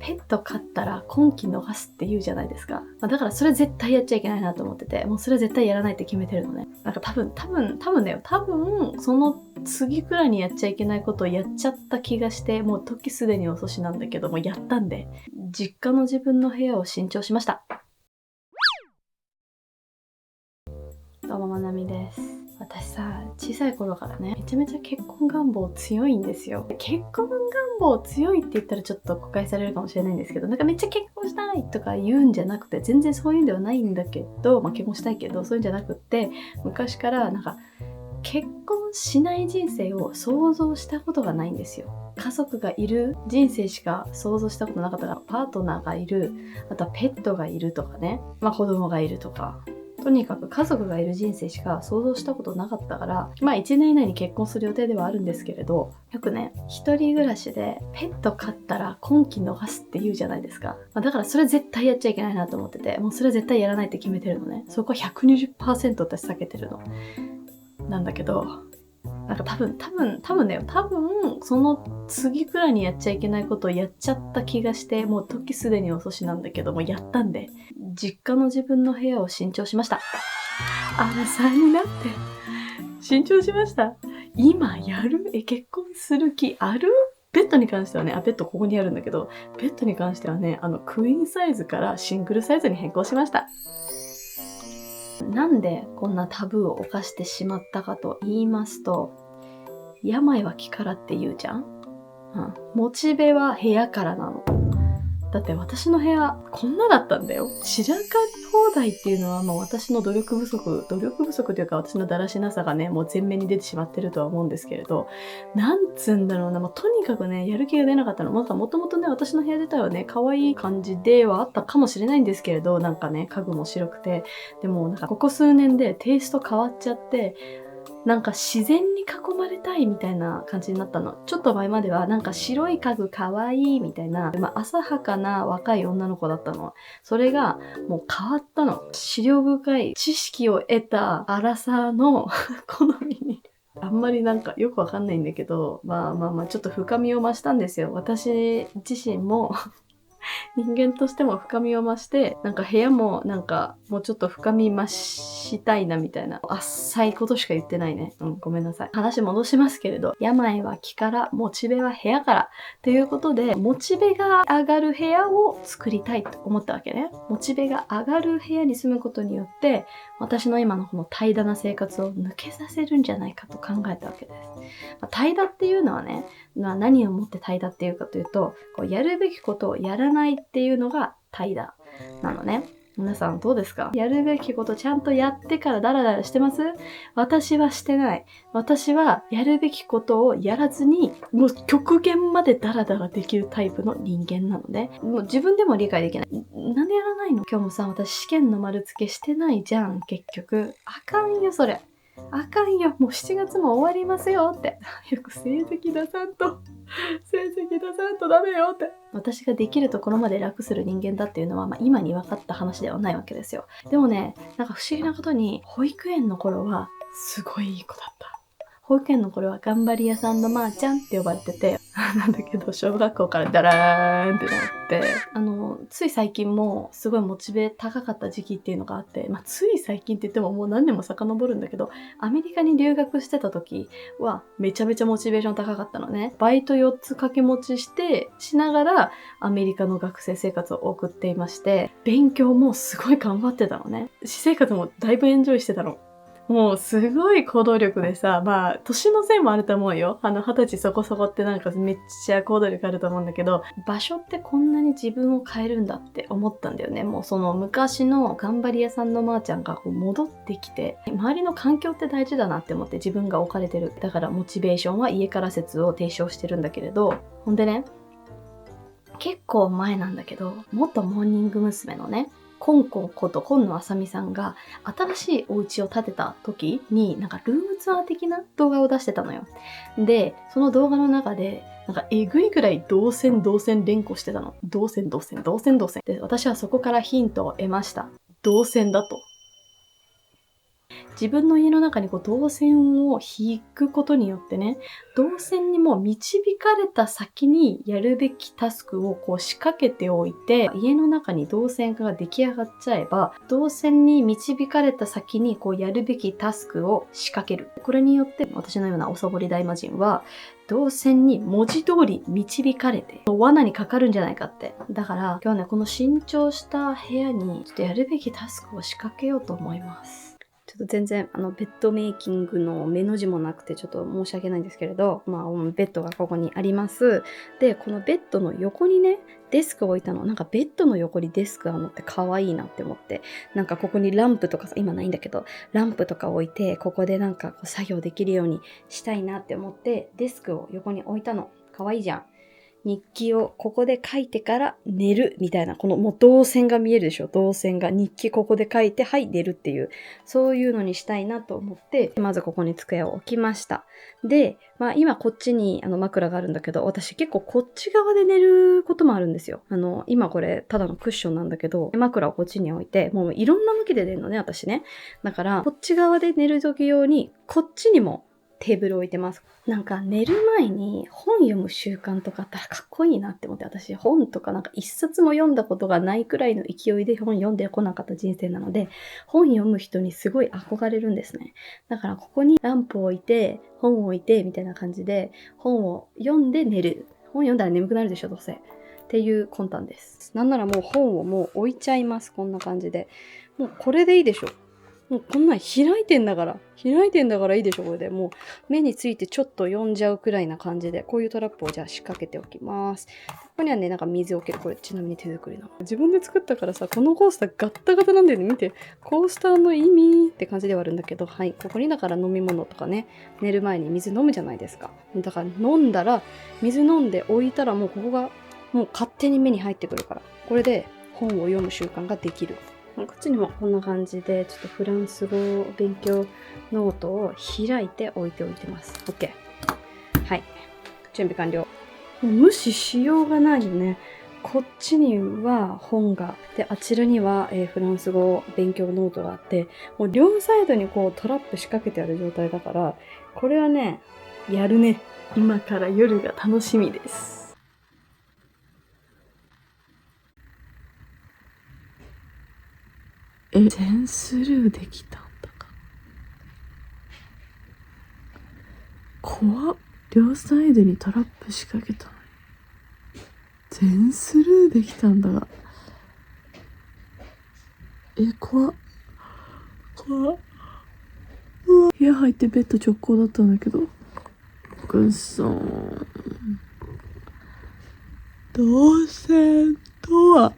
ペット飼ったら婚期逃すって言うじゃないですか。だからそれ絶対やっちゃいけないなと思ってて、もうそれ絶対やらないって決めてるのね。なんか多分だよ。多分、その次くらいにやっちゃいけないことをやっちゃった気がして、もう時すでに遅しなんだけど、もうやったんで、実家の自分の部屋を新調しました。どうもまなみです。私さ、小さい頃からね、めちゃめちゃ結婚願望強いんですよ。結婚願望強いって言ったらちょっと誤解されるかもしれないんですけど、なんかめっちゃ結婚したいとか言うんじゃなくて、全然そういうんではないんだけど、結婚したいけど、そういうんじゃなくって、昔からなんか、結婚しない人生を想像したことがないんですよ。家族がいる人生しか想像したことなかったから、パートナーがいる、あとはペットがいるとかね、子供がいるとか、とにかく家族がいる人生しか想像したことなかったから、1年以内に結婚する予定ではあるんですけれど、よくね、一人暮らしでペット飼ったら婚期逃すって言うじゃないですか。だからそれ絶対やっちゃいけないなと思ってて、もうそれ絶対やらないって決めてるのね。そこは 120% 私避けてるの。なんだけど、なんか多分だよ。多分、その次くらいにやっちゃいけないことをやっちゃった気がして、もう時すでに遅しなんだけど、もうやったんで、実家の自分の部屋を新調しました。アラサーになって、新調しました。今やる？結婚する気ある？ベッドに関してはね、ベッドここにあるんだけど、ベッドに関してはね、クイーンサイズからシングルサイズに変更しました。なんでこんなタブーを犯してしまったかと言いますと、病は気からって言うじゃん？モチベは部屋からなの。だって私の部屋こんなだったんだよ。散らかり放題っていうのは私の努力不足というか私のだらしなさがね、もう前面に出てしまってるとは思うんですけれど、なんつんだろうな、とにかくね、やる気が出なかったの。もともとね、私の部屋自体はね、可愛い感じではあったかもしれないんですけれど、なんかね、家具も白くて、でもなんかここ数年でテイスト変わっちゃって、なんか自然に囲まれたいみたいな感じになったの。ちょっと前まではなんか白い家具かわいいみたいな、浅はかな若い女の子だったの。それがもう変わったの。資料深い知識を得たアラサーの好みに。あんまりなんかよくわかんないんだけど、ちょっと深みを増したんですよ。私自身も人間としても深みを増して、なんか部屋もなんかもうちょっと深み増したいなみたいな、浅いことしか言ってないね。ごめんなさい。話戻しますけれど、病は気から、モチベは部屋から。ということで、モチベが上がる部屋を作りたいと思ったわけね。モチベが上がる部屋に住むことによって、私の今のこの怠惰な生活を抜けさせるんじゃないかと考えたわけです。怠惰っていうのはね、何をもって怠惰っていうかというと、やるべきことをやらないっていうのが怠惰なのね。皆さんどうですか？やるべきことちゃんとやってからダラダラしてます？私はしてない。私はやるべきことをやらずに、もう極限までダラダラできるタイプの人間なので、もう自分でも理解できない。なんでやらないの？今日もさ、私試験の丸付けしてないじゃん、結局。あかんよ、それ。あかんよ、もう7月も終わりますよって。よく成績出さんとダメよって。私ができるところまで楽する人間だっていうのは、今に分かった話ではないわけですよ。でもね、なんか不思議なことに、保育園の頃はすごいいい子だった。保育園の頃は頑張り屋さんのまーちゃんって呼ばれてて、なんだけど小学校からダラーンってなって、つい最近もすごいモチベ高かった時期っていうのがあって、つい最近って言ってももう何年も遡るんだけど、アメリカに留学してた時はめちゃめちゃモチベーション高かったのね。バイト4つ掛け持ちしながらアメリカの学生生活を送っていまして、勉強もすごい頑張ってたのね。私生活もだいぶエンジョイしてたの。もうすごい行動力でさ、年のせいもあると思うよ。20歳そこそこってなんかめっちゃ行動力あると思うんだけど、場所ってこんなに自分を変えるんだって思ったんだよね。もうその昔の頑張り屋さんのまーちゃんが戻ってきて、周りの環境って大事だなって思って自分が置かれてる。だからモチベーションは家から説を提唱してるんだけれど、ほんでね、結構前なんだけど、元モーニング娘。のね、コンコンこと今野あさみさんが新しいお家を建てた時になんかルームツアー的な動画を出してたのよ。で、その動画の中でなんかえぐいくらい動線連呼してたの。動線。で、私はそこからヒントを得ました。動線だと。自分の家の中にこう導線を引くことによってね、導線にもう導かれた先にやるべきタスクをこう仕掛けておいて、家の中に導線が出来上がっちゃえば、導線に導かれた先にこうやるべきタスクを仕掛ける。これによって私のようなおサボり大魔人は、導線に文字通り導かれて、罠にかかるんじゃないかって。だから今日ね、この新調した部屋にちょっとやるべきタスクを仕掛けようと思います。ちょっと全然ベッドメイキングの目の字もなくてちょっと申し訳ないんですけれど、ベッドがここにあります。で、このベッドの横にね、デスクを置いたの。なんかベッドの横にデスクあるのって可愛いなって思って。なんかここにランプとかさ、今ないんだけど、ランプとか置いて、ここでなんかこう作業できるようにしたいなって思って、デスクを横に置いたの。可愛いじゃん。日記をここで書いてから寝るみたいな、このもう動線が見えるでしょ。動線が日記ここで書いて、はい、寝るっていう、そういうのにしたいなと思って、まずここに机を置きました。で、今こっちに枕があるんだけど、私結構こっち側で寝ることもあるんですよ。今これただのクッションなんだけど、枕をこっちに置いて、もういろんな向きで寝るのね、私ね。だから、こっち側で寝る時用に、こっちにもテーブル置いてます。なんか寝る前に本読む習慣とかあったらかっこいいなって思って、私本とかなんか一冊も読んだことがないくらいの勢いで本読んでこなかった人生なので、本読む人にすごい憧れるんですね。だからここにランプを置いて、本を置いてみたいな感じで本を読んで寝る。本読んだら眠くなるでしょ、どうせ。っていう魂胆です。なんならもう本をもう置いちゃいます。こんな感じで。もうこれでいいでしょ。もうこんなん開いてんだからいいでしょ、これで。もう目についてちょっと読んじゃうくらいな感じで、こういうトラップをじゃあ仕掛けておきます。ここにはね、なんか水を置ける。これちなみに手作りなの。自分で作ったからさ、このコースターガッタガタなんだよね。見て。コースターの意味って感じではあるんだけど、はい。ここにだから飲み物とかね、寝る前に水飲むじゃないですか。だから飲んだら、水飲んで置いたらもうここがもう勝手に目に入ってくるから。これで本を読む習慣ができる。こっちにもこんな感じで、ちょっとフランス語勉強ノートを開いて置いておいてます。OK。はい。準備完了。もう無視しようがないよね。こっちには本が。で、あちらには、フランス語勉強ノートがあって、もう両サイドにこうトラップ仕掛けてある状態だから、これはね、やるね。今から夜が楽しみです。全スルーできたんだか。怖っ。両サイドにトラップ仕掛けたのに全スルーできたんだが。怖っ。部屋入ってベッド直行だったんだけど。くっそー。動線とは